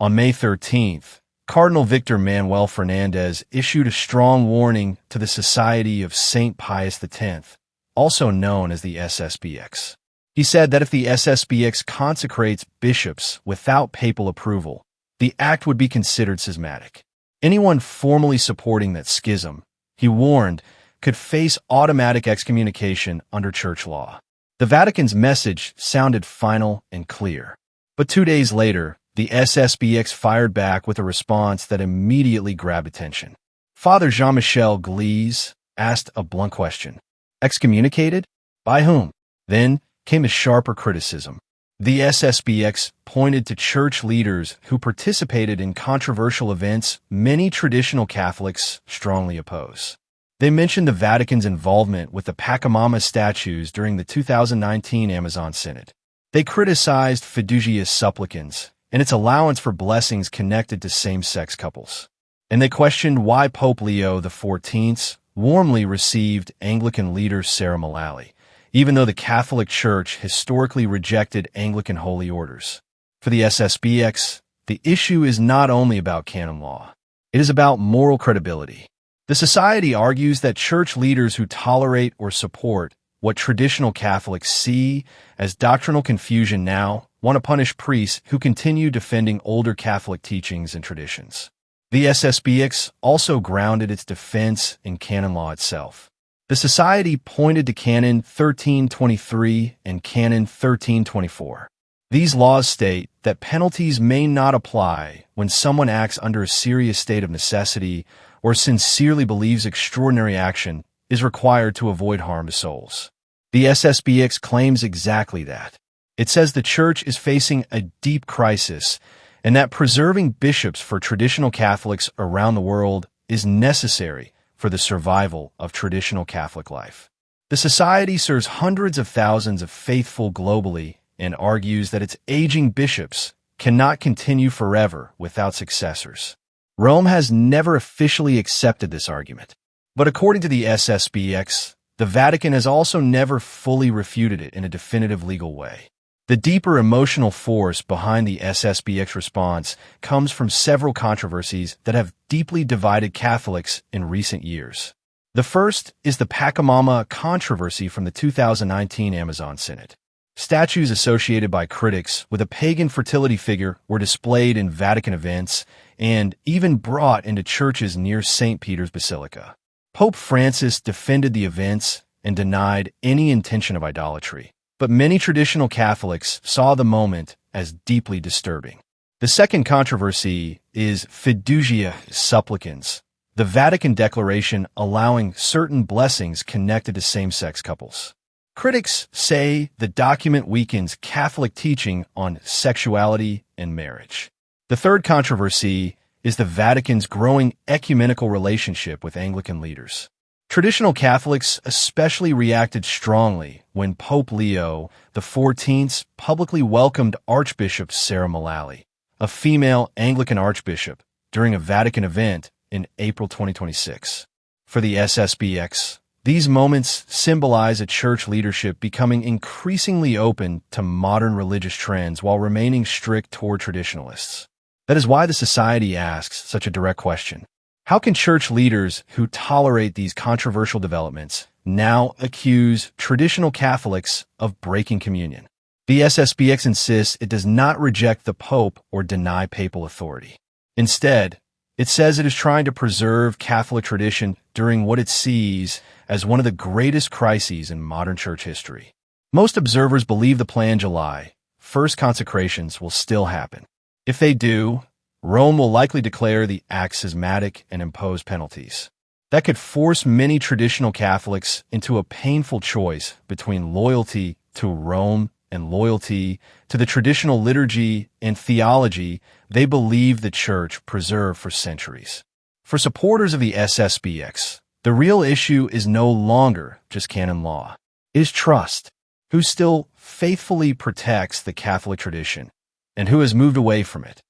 On May 13th, Cardinal Manuel Fernández issued a strong warning to the Society of St. Pius X, also known as the SSPX. He said that if the SSPX consecrates bishops without papal approval, the act would be considered schismatic. Anyone formally supporting that schism, he warned, could face automatic excommunication under church law. The Vatican's message sounded final and clear. But 2 days later, the SSPX fired back with a response that immediately grabbed attention. Father Jean-Michel Glees asked a blunt question. Excommunicated? By whom? Then came a sharper criticism. The SSPX pointed to church leaders who participated in controversial events many traditional Catholics strongly oppose. They mentioned the Vatican's involvement with the Pachamama statues during the 2019 Amazon Synod. They criticized Fiducia Supplicans and its allowance for blessings connected to same-sex couples. And they questioned why Pope Leo XIV warmly received Anglican leader Sarah Mullally, even though the Catholic Church historically rejected Anglican holy orders. For the SSPX, the issue is not only about canon law. It is about moral credibility. The Society argues that church leaders who tolerate or support what traditional Catholics see as doctrinal confusion now want to punish priests who continue defending older Catholic teachings and traditions. The SSPX also grounded its defense in canon law itself. The Society pointed to Canon 1323 and Canon 1324. These laws state that penalties may not apply when someone acts under a serious state of necessity or sincerely believes extraordinary action is required to avoid harm to souls. The SSPX claims exactly that. It says the Church is facing a deep crisis and that preserving bishops for traditional Catholics around the world is necessary for the survival of traditional Catholic life. The Society serves hundreds of thousands of faithful globally and argues that its aging bishops cannot continue forever without successors. Rome has never officially accepted this argument. But according to the SSPX, the Vatican has also never fully refuted it in a definitive legal way. The deeper emotional force behind the SSPX response comes from several controversies that have deeply divided Catholics in recent years. The first is the Pachamama controversy from the 2019 Amazon Synod. Statues associated by critics with a pagan fertility figure were displayed in Vatican events and even brought into churches near St. Peter's Basilica. Pope Francis defended the events and denied any intention of idolatry. But many traditional Catholics saw the moment as deeply disturbing. The second controversy is Fiducia Supplicans, the Vatican declaration allowing certain blessings connected to same-sex couples. Critics say the document weakens Catholic teaching on sexuality and marriage. The third controversy is the Vatican's growing ecumenical relationship with Anglican leaders. Traditional Catholics especially reacted strongly when Pope Leo XIV publicly welcomed Archbishop Sarah Mullally, a female Anglican archbishop, during a Vatican event in April 2026. For the SSPX, these moments symbolize a church leadership becoming increasingly open to modern religious trends while remaining strict toward traditionalists. That is why the Society asks such a direct question. How can church leaders who tolerate these controversial developments now accuse traditional Catholics of breaking communion? The SSPX insists it does not reject the Pope or deny papal authority. Instead, it says it is trying to preserve Catholic tradition during what it sees as one of the greatest crises in modern church history. Most observers believe the planned July first consecrations will still happen. If they do, Rome will likely declare the act schismatic and impose penalties. That could force many traditional Catholics into a painful choice between loyalty to Rome and loyalty to the traditional liturgy and theology they believe the Church preserved for centuries. For supporters of the SSPX, the real issue is no longer just canon law. It is trust. Who still faithfully protects the Catholic tradition and who has moved away from it?